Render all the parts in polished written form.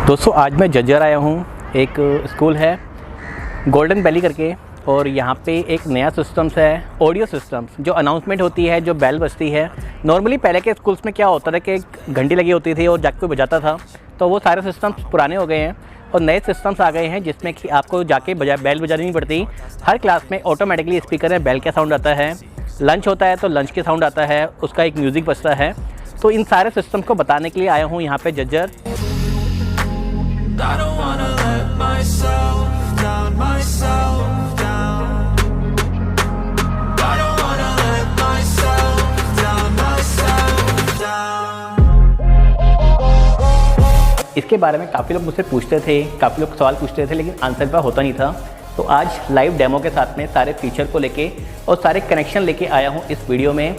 दोस्तों आज मैं जज्जर आया हूँ। एक स्कूल है गोल्डन वैली करके, और यहाँ पे एक नया सिस्टम्स है ऑडियो सिस्टम्स। जो अनाउंसमेंट होती है, जो बेल बजती है, नॉर्मली पहले के स्कूल्स में क्या होता था कि एक घंटी लगी होती थी और जाके कोई बजाता था, तो वो सारे सिस्टम्स पुराने हो गए हैं और नए सिस्टम्स आ गए हैं जिसमें कि आपको जाके बेल बजानी नहीं पड़ती। हर क्लास में ऑटोमेटिकली स्पीकर में बेल का साउंड आता है। लंच होता है तो लंच के साउंड आता है, उसका एक म्यूज़िक बजता है। तो इन सारे सिस्टम को बताने के लिए आया हूँ यहाँ पे जज्जर। इसके बारे में काफ़ी लोग मुझसे पूछते थे, काफ़ी लोग सवाल पूछते थे, लेकिन आंसर पर होता नहीं था। तो आज लाइव डेमो के साथ में सारे फीचर को लेके और सारे कनेक्शन लेके आया हूँ इस वीडियो में।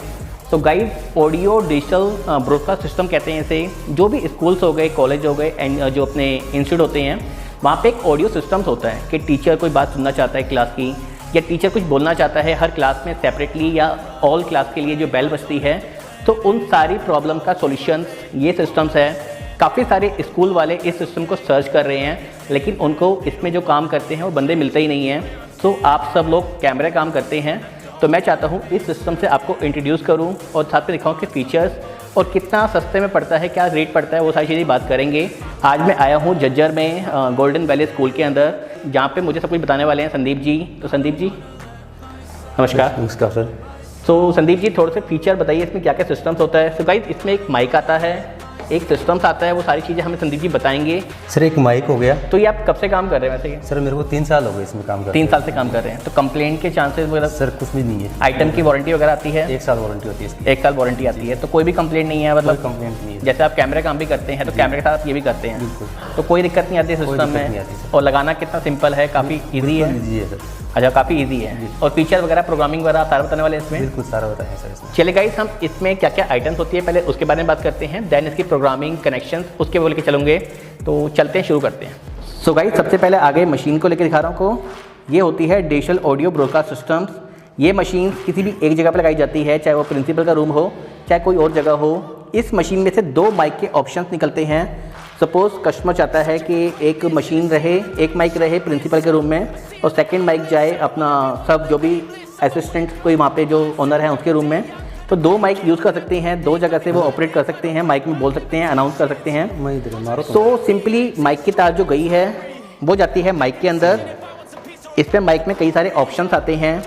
तो guide, audio digital broadcast system कहते हैं इसे। जो भी स्कूल्स हो गए, कॉलेज हो गए एंड जो अपने इंस्टीट्यूट होते हैं, वहाँ पे एक ऑडियो सिस्टम्स होता है कि टीचर कोई बात सुनना चाहता है क्लास की, या टीचर कुछ बोलना चाहता है हर क्लास में सेपरेटली या ऑल क्लास के लिए जो बेल बजती है, तो उन सारी प्रॉब्लम का सॉल्यूशन ये सिस्टम्स है। काफ़ी सारे स्कूल वाले इस सिस्टम को सर्च कर रहे हैं, लेकिन उनको इसमें जो काम करते हैं वो बंदे मिलते ही नहीं हैं। तो आप सब लोग कैमरे काम करते हैं, तो मैं चाहता हूँ इस सिस्टम से आपको इंट्रोड्यूस करूँ और साथ में दिखाऊँ कि फ़ीचर्स और कितना सस्ते में पड़ता है, क्या रेट पड़ता है, वो सारी चीज़ें बात करेंगे। आज मैं आया हूँ जज्जर में गोल्डन वैली स्कूल के अंदर, जहाँ पे मुझे सब कुछ बताने वाले हैं संदीप जी। तो संदीप जी नमस्कार। नमस्कार सर। तो संदीप जी थोड़े से फीचर बताइए, इसमें क्या क्या सिस्टम्स होता है। सो गाइस, इसमें एक माइक आता है, एक सिस्टम्स आता है, वो सारी चीज़ें हमें संदीप जी बताएंगे। सर एक माइक हो गया। तो ये आप कब से काम कर रहे हैं वैसे? सर मेरे को 3 साल हो गए इसमें काम करते। 3 साल से काम कर रहे हैं। तो कंप्लेंट के चांसेस वगैरह? सर कुछ भी नहीं है। आइटम की वारंटी वगैरह आती है? 1 साल वारंटी होती है इसकी। 1 साल वारंटी आती है, तो कोई भी कंप्लेंट नहीं है? मतलब कंप्लेंट नहीं है। जैसे आप कैमरे काम भी करते हैं तो कैमरे के साथ आप ये भी करते हैं, बिल्कुल। तो कोई दिक्कत नहीं आती सिस्टम में? और लगाना कितना सिंपल है, काफ़ी ईजी है? ईजी है सर। अच्छा, काफ़ी ईजी है। और फीचर वगैरह, प्रोग्रामिंग वगैरह सारा बताने वाले इसमें? बिल्कुल सारा बताएं सर इसमें। चलिए गाइस, हम इसमें क्या क्या आइटम्स होती है पहले उसके बारे में बात करते हैं, देन इसकी प्रोग्रामिंग, कनेक्शंस उसके बोल के चलूँगे। तो चलते हैं, शुरू करते हैं। सो गाइस, सबसे पहले आगे मशीन को लेकर दिखा रहा हूँ को। ये होती है डिजिटल ऑडियो ब्रॉडकास्ट सिस्टम्स। ये मशीन किसी भी एक जगह पर लगाई जाती है, चाहे वो प्रिंसिपल का रूम हो, चाहे कोई और जगह हो। इस मशीन में से 2 माइक के ऑप्शंस निकलते हैं। सपोज़ कस्टमर चाहता है कि एक मशीन रहे, एक माइक रहे प्रिंसिपल के रूम में, और सेकंड माइक जाए अपना सब जो भी असिस्टेंट कोई वहाँ पे जो ओनर है उसके रूम में। तो 2 माइक यूज़ कर सकते हैं, 2 जगह से वो ऑपरेट कर सकते हैं, माइक में बोल सकते हैं, अनाउंस कर सकते हैं। सो सिंपली माइक की तार जो गई है वो जाती है माइक के अंदर। इस पर माइक में कई सारे ऑप्शंस आते हैं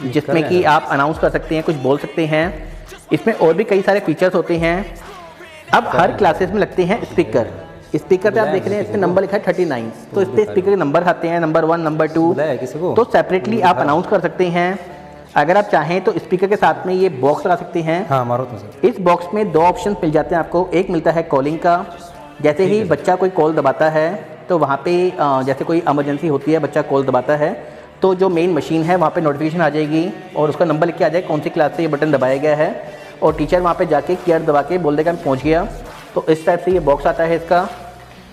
जिसमें कि आप अनाउंस कर सकते हैं, कुछ बोल सकते हैं। इसमें और भी कई सारे फीचर्स होते हैं। अब हर क्लासेस में लगते हैं स्पीकर। स्पीकर पे आप देख रहे हैं, इस पे नंबर लिखा है 39, तो इस पे स्पीकर के नंबर आते हैं, नंबर 1, नंबर 2। तो सेपरेटली आप अनाउंस कर सकते हैं। अगर आप चाहें तो स्पीकर के साथ में ये बॉक्स लगा सकते हैं। हाँ, हमारा तो सर। इस बॉक्स में 2 ऑप्शन मिल जाते हैं आपको। एक मिलता है कॉलिंग का, जैसे ही बच्चा कोई कॉल दबाता है तो वहाँ पे जैसे कोई इमरजेंसी होती है, बच्चा कॉल दबाता है तो जो मेन मशीन है वहाँ पे नोटिफिकेशन आ जाएगी और उसका नंबर लिख के आ जाएगा कौन सी क्लास से ये बटन दबाया गया है, और टीचर वहाँ पे जाके केयर दबा के बोल देगा मैं पहुँच गया। तो इस टाइप से ये बॉक्स आता है इसका।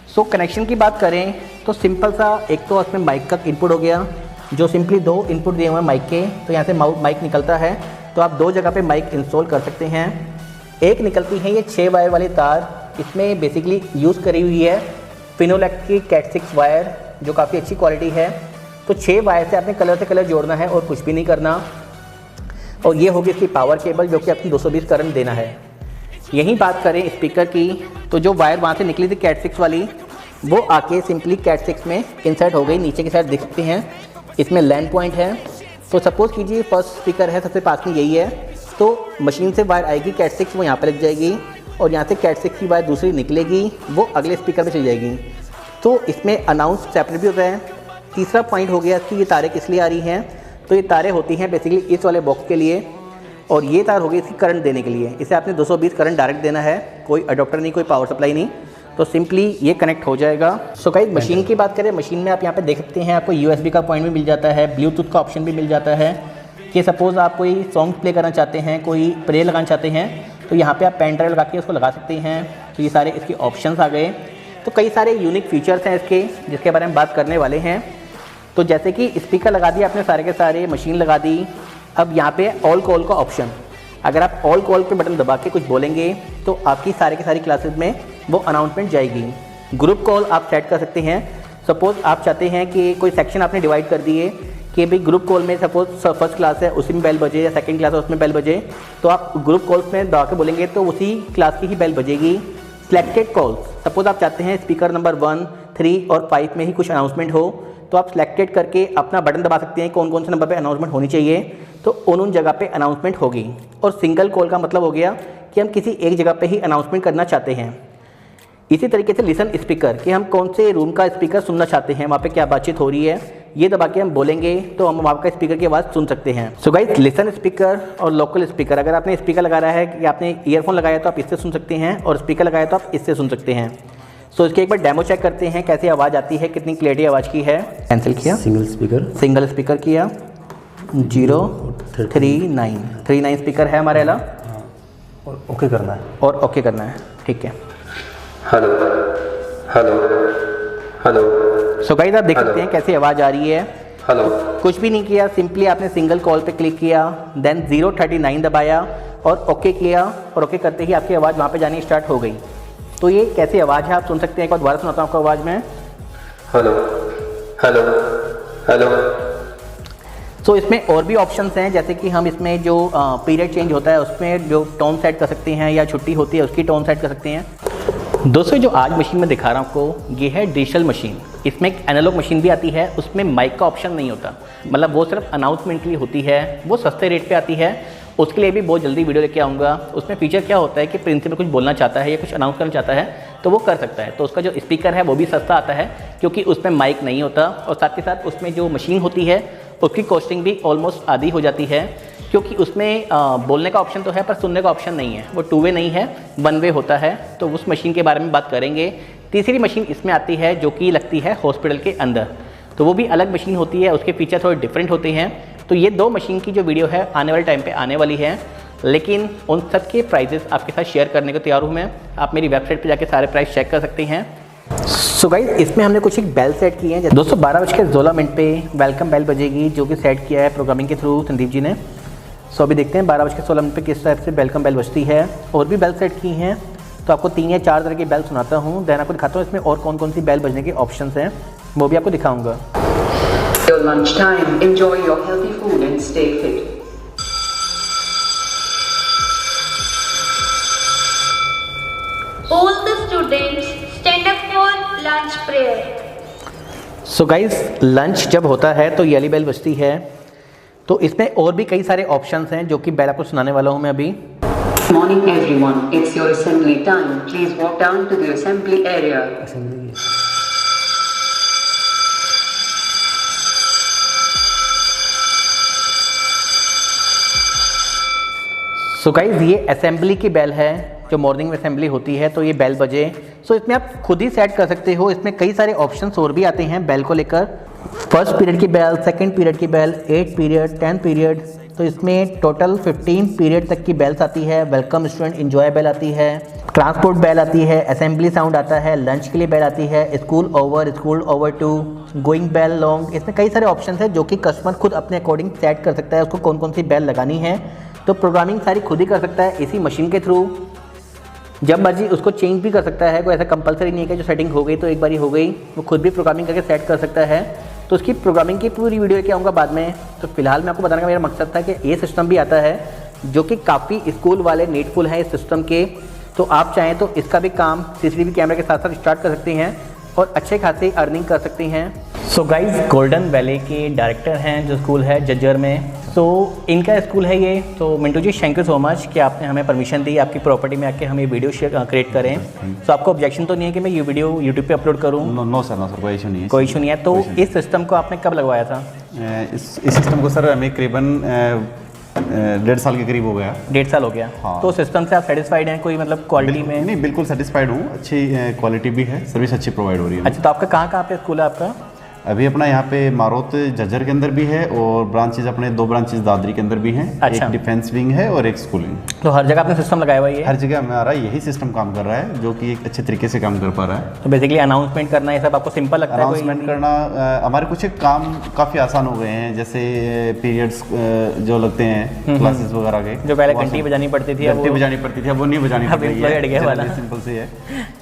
सो कनेक्शन की बात करें तो सिंपल सा, एक तो इसमें माइक का इनपुट हो गया, जो सिंपली 2 इनपुट दिए हुए हैं माइक के, तो यहाँ से माइक निकलता है, तो आप 2 जगह पे माइक इंस्टॉल कर सकते हैं। एक निकलती है ये 6 वायर वाली तार। इसमें बेसिकली यूज़ करी हुई है फिनोलेक्स की कैट 6 वायर, जो काफ़ी अच्छी क्वालिटी है। तो 6 वायर से आपने कलर से कलर जोड़ना है और कुछ भी नहीं करना। और ये होगी इसकी पावर केबल, जो कि आपकी 220 करंट देना है। यही बात करें स्पीकर की, तो जो वायर वहाँ से निकली थी कैट 6 वाली, वो आके सिंपली कैट 6 में इंसर्ट हो गई। नीचे की साइड देख सकते हैं, इसमें लैंड पॉइंट है। तो सपोज़ कीजिए फर्स्ट स्पीकर है, सबसे पास में यही है, तो मशीन से वायर आएगी कैट 6, वो यहाँ पर लग जाएगी, और यहाँ से कैट 6 की वायर दूसरी निकलेगी, वो अगले स्पीकर पे चली जाएगी। तो इसमें अनाउंस सेपरेट भी होता है। तीसरा पॉइंट हो गया कि ये तारें किस लिए आ रही हैं, तो ये तारें होती हैं बेसिकली इस वाले बॉक्स के लिए, और ये तार होगी इसकी करंट देने के लिए। इसे आपने 220 करंट डायरेक्ट देना है, कोई अडॉप्टर नहीं, कोई पावर सप्लाई नहीं, तो सिंपली ये कनेक्ट हो जाएगा। सो गाइस, मशीन की बात करें, मशीन में आप यहाँ पे देख सकते हैं आपको USB का पॉइंट भी मिल जाता है, ब्लूटूथ का ऑप्शन भी मिल जाता है कि सपोज़ आप कोई सॉन्ग प्ले करना चाहते हैं, कोई प्ले लगाना चाहते हैं, तो यहाँ पे आप पेन ड्राइव लगा के उसको लगा सकते हैं। तो ये सारे इसके ऑप्शंस आ गए। तो कई सारे यूनिक फीचर्स हैं इसके, जिसके बारे में बात करने वाले हैं। तो जैसे कि स्पीकर लगा दिया आपने सारे के सारे, मशीन लगा दी। अब यहाँ पे ऑल कॉल का ऑप्शन, अगर आप ऑल कॉल पे बटन दबा के कुछ बोलेंगे तो आपकी सारे की सारी क्लासेस में वो अनाउंसमेंट जाएगी। ग्रुप कॉल आप सेट कर सकते हैं। सपोज़ आप चाहते हैं कि कोई सेक्शन आपने डिवाइड कर दिए कि भाई ग्रुप कॉल में सपोज फर्स्ट क्लास है उसी में बेल बजे या सेकंड क्लास है उसमें बेल बजे, तो आप ग्रुप कॉल्स में दबा के बोलेंगे तो उसी क्लास की ही बेल बजेगी। सिलेक्टेड कॉल्स, सपोज आप चाहते हैं स्पीकर नंबर 1, 3 और 5 में ही कुछ अनाउंसमेंट हो, तो आप सिलेक्टेड करके अपना बटन दबा सकते हैं कौन कौन से नंबर पे अनाउंसमेंट होनी चाहिए, तो उन जगह पे अनाउंसमेंट होगी। और सिंगल कॉल का मतलब हो गया कि हम किसी एक जगह पे ही अनाउंसमेंट करना चाहते हैं। इसी तरीके से लिसन स्पीकर कि हम कौन से रूम का स्पीकर सुनना चाहते हैं, वहाँ पे क्या बातचीत हो रही है, ये दबा के हम बोलेंगे तो हम वहाँ का स्पीकर की आवाज़ सुन सकते हैं। सो गाइस, लिसन स्पीकर और लोकल स्पीकर, अगर आपने स्पीकर लगा रहा है कि आपने ईयरफोन लगाया तो आप इससे सुन सकते हैं और स्पीकर लगाया तो आप इससे सुन सकते हैं। सो इसके एक बार डेमो चेक करते हैं कैसी आवाज़ आती है, कितनी क्लियरिटी आवाज़ की है। कैंसिल किया, सिंगल स्पीकर किया, 039 स्पीकर है हमारे अला, और ओके करना है, और ओके करना है, ठीक है। Hello hello hello. So guys, आप देख सकते हैं कैसी आवाज़ आ रही है। हेलो। कुछ भी नहीं किया, सिंपली आपने सिंगल कॉल पे क्लिक किया, देन 039 दबाया और ओके किया, और ओके करते ही आपकी आवाज़ वहाँ पे जानी स्टार्ट हो गई। तो ये कैसी आवाज़ है आप सुन सकते हैं। एक बार दोबारा सुनाता हूँ आपको आवाज़ में। Hello hello hello. सो इसमें और भी ऑप्शंस हैं, जैसे कि हम इसमें जो पीरियड चेंज होता है उसमें जो टोन सेट कर सकते हैं, या छुट्टी होती है उसकी टोन सेट कर सकते हैं। दोस्तों, जो आज मशीन में दिखा रहा हूँ आपको, ये है डिजिटल मशीन। इसमें एक एनालॉग मशीन भी आती है, उसमें माइक का ऑप्शन नहीं होता, मतलब वो सिर्फ अनाउंसमेंट के लिए होती है। वो सस्ते रेट पे आती है, उसके लिए भी बहुत जल्दी वीडियो लेके आऊँगा। उसमें फीचर क्या होता है कि प्रिंसिपल कुछ बोलना चाहता है या कुछ अनाउंस करना चाहता है तो वो कर सकता है। तो उसका जो स्पीकर है वो भी सस्ता आता है, क्योंकि उसमें माइक नहीं होता, और साथ के साथ उसमें जो मशीन होती है उसकी कॉस्टिंग भी ऑलमोस्ट आधी हो जाती है, क्योंकि उसमें बोलने का ऑप्शन तो है पर सुनने का ऑप्शन नहीं है। वो 2 वे नहीं है, 1 वे होता है। तो उस मशीन के बारे में बात करेंगे। तीसरी मशीन इसमें आती है जो कि लगती है हॉस्पिटल के अंदर, तो वो भी अलग मशीन होती है, उसके फीचर थोड़े डिफरेंट होते हैं। तो ये 2 मशीन की जो वीडियो है आने वाले टाइम पे आने वाली है, लेकिन उन सब के प्राइजेस आपके साथ शेयर करने को तैयार हूँ मैं। आप मेरी वेबसाइट पे जाके सारे प्राइस चेक कर सकते हैं। सो गाइस, इसमें हमने कुछ एक बेल सेट की है। दोस्तों, 12:16 पे वेलकम बेल बजेगी, जो कि सेट किया है प्रोग्रामिंग के थ्रू संदीप जी ने। सो अभी देखते हैं 12:16 पे किस टाइप से वेलकम बेल बजती है। और भी बेल सेट की हैं, तो आपको 3 या 4 तरह की बेल सुनाता हूँ, देन आपको दिखाता हूँ इसमें और कौन कौन सी बेल बजने के ऑप्शंस हैं, वो भी आपको दिखाऊंगा। Your lunch time. Enjoy your healthy food and stay fit. All the students stand up for lunch prayer. So guys, lunch जब होता है तो ये वाली बेल बजती है। तो इसमें और भी कई सारे ऑप्शंस हैं जो कि बेल आपको सुनाने वाला हूँ मैं अभी। Morning everyone. It's your assembly time. Please walk down to the assembly area. So guys, ये असेंबली की बेल है, जो मॉर्निंग में असेंबली होती है तो ये बेल बजे। सो इसमें आप खुद ही सेट कर सकते हो। इसमें कई सारे ऑप्शंस और भी आते हैं बेल को लेकर। फर्स्ट पीरियड की बेल, सेकंड पीरियड की बेल, 8 पीरियड, 10 पीरियड, तो इसमें टोटल 15 पीरियड तक की बेल्स आती है। वेलकम स्टूडेंट एंजॉय बेल आती है, ट्रांसपोर्ट बेल आती है, असेंबली साउंड आता है, लंच के लिए बेल आती है, school over two, going bell long. इसमें कई सारे ऑप्शंस हैं जो कि कस्टमर खुद अपने अकॉर्डिंग सेट कर सकता है, उसको कौन कौन सी बेल लगानी है। तो प्रोग्रामिंग सारी खुद ही कर सकता है इसी मशीन के थ्रू। जब मर्जी उसको चेंज भी कर सकता है, कोई ऐसा कंपलसरी नहीं है कि जो सेटिंग हो गई तो एक बार ही हो गई, वो खुद भी प्रोग्रामिंग करके सेट कर सकता है। तो उसकी प्रोग्रामिंग की पूरी वीडियो लेके आऊँगा बाद में। तो फिलहाल मैं आपको बताने का मेरा मकसद था कि ये सिस्टम भी आता है जो कि काफ़ी स्कूल वाले नीडफुल हैं इस सिस्टम के। तो आप चाहें तो इसका भी काम CCTV कैमरे के साथ साथ स्टार्ट कर सकते हैं और अच्छे खासे अर्निंग कर सकते हैं। सो गाइज, गोल्डन वैली के डायरेक्टर हैं जो स्कूल है जज्जर में। तो इनका स्कूल है ये। तो Mintu ji, thank you so much कि आपने हमें परमिशन दी आपकी प्रॉपर्टी में आके हम ये वीडियो क्रिएट करें। तो आपको ऑब्जेक्शन तो नहीं है कि मैं ये वीडियो यूट्यूब पे अपलोड करूँ? नो सर, कोई इशू नहीं है। कोई इशू नहीं है। तो इस सिस्टम को आपने कब लगवाया था? इस सिस्टम को सर हमें करीबन 1.5 साल के करीब हो गया। 1.5 साल हो गया। हाँ। तो सिस्टम से आप सेटिस्फाइड हैं? कोई मतलब क्वालिटी में? नहीं, बिल्कुल सेटिस्फाइड हूँ। अच्छी क्वालिटी भी है, सर्विस अच्छी प्रोवाइड हो रही है। अच्छा, तो आपका कहाँ पे स्कूल है आपका? अभी अपना यहाँ पे मारोत झज्जर के अंदर भी है और ब्रांचेज अपने 2 ब्रांचेज दादरी के अंदर भी हैं। अच्छा। एक डिफेंस विंग है और एक स्कूल विंग। तो हर जगह आपने सिस्टम लगाया हुआ है? हर जगह हमारा यही सिस्टम काम कर रहा है, जो कि एक अच्छे तरीके से काम कर पा रहा है। तो बेसिकली अनाउंसमेंट करना ये सब आपको सिंपल लगता है? अनाउंसमेंट करना हमारे कुछ एक काम काफ़ी आसान हो गए हैं, जैसे पीरियड्स जो लगते हैं क्लासेस वगैरह के, जो पहले घंटी बजानी पड़ती थी, घंटी बजानी पड़ती थी, अब वो नहीं बजानी पड़ रही है, सिंपल सी है।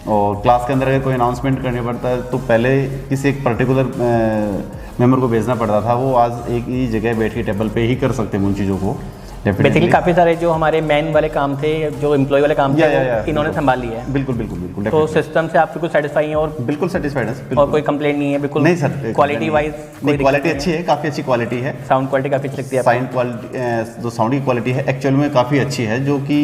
और क्लास के अंदर अगर कोई अनाउंसमेंट करनी पड़ता है तो पहले किसी एक पर्टिकुलर मेंबर को भेजना पड़ता था, वो आज एक ही जगह बैठ के टेबल पे ही कर सकते हैं उन चीज़ों को। बेसिकली काफ़ी सारे जो हमारे मैन वाले काम थे, जो एम्प्लॉय वाले काम थे, इन्होंने संभाल लिया है। बिल्कुल बिल्कुल बिल्कुल। तो सिस्टम से आप बिल्कुल सेटिस्फाई हैं? और बिल्कुल सेटिस्फाइड है, और कोई कंप्लेंट नहीं है? बिल्कुल नहीं सर। क्वालिटी वाइज क्वालिटी अच्छी है, काफ़ी अच्छी क्वालिटी है। साउंड क्वालिटी काफ़ी अच्छी लगती है? साउंड क्वालिटी, जो साउंड की क्वालिटी है एक्चुअल में काफ़ी अच्छी है, जो कि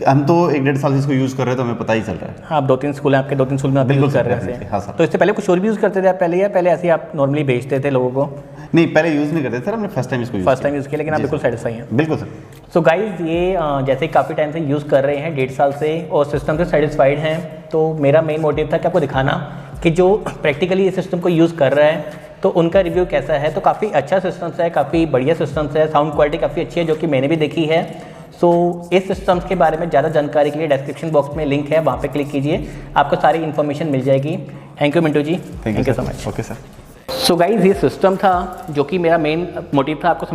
हम तो 1-1.5 साल से इसको यूज़ कर रहे हैं तो हमें पता ही चल रहा है। हाँ, आप 2-3 स्कूल हैं आपके, 2-3 स्कूल में आप यूज़ कर रहे हैं? हाँ सर। तो इससे पहले कुछ और भी यूज़ करते थे आप पहले, या पहले ऐसे ही आप नॉर्मली भेजते थे लोगों को? नहीं, पहले यूज़ नहीं करते सर, हमने फर्स्ट टाइम इसको फर्स्ट टाइम यूज़ किया, लेकिन आप बिल्कुल सेटिस्फाई हैं? बिल्कुल सर। सो गाइज, ये जैसे काफ़ी टाइम से यूज़ कर रहे हैं, 1.5 साल से, और सिस्टम से सेटिस्फाइड हैं, तो मेरा मेन मोटिव था कि आपको दिखाना कि जो प्रैक्टिकली इस सिस्टम को यूज़ कर रहा है तो उनका रिव्यू कैसा है। तो काफ़ी अच्छा सिस्टम्स है, काफ़ी बढ़िया सिस्टम्स है, साउंड क्वालिटी काफ़ी अच्छी है, जो कि मैंने भी देखी है। सो इस सिस्टम्स के बारे में ज़्यादा जानकारी के लिए डिस्क्रिप्शन बॉक्स में लिंक है, वहाँ पे क्लिक कीजिए, आपको सारी इन्फॉर्मेशन मिल जाएगी। Thank you Mintu ji, thank you so much. Okay sir. So guys, ये सिस्टम था जो कि मेरा मेन मोटिव था आपको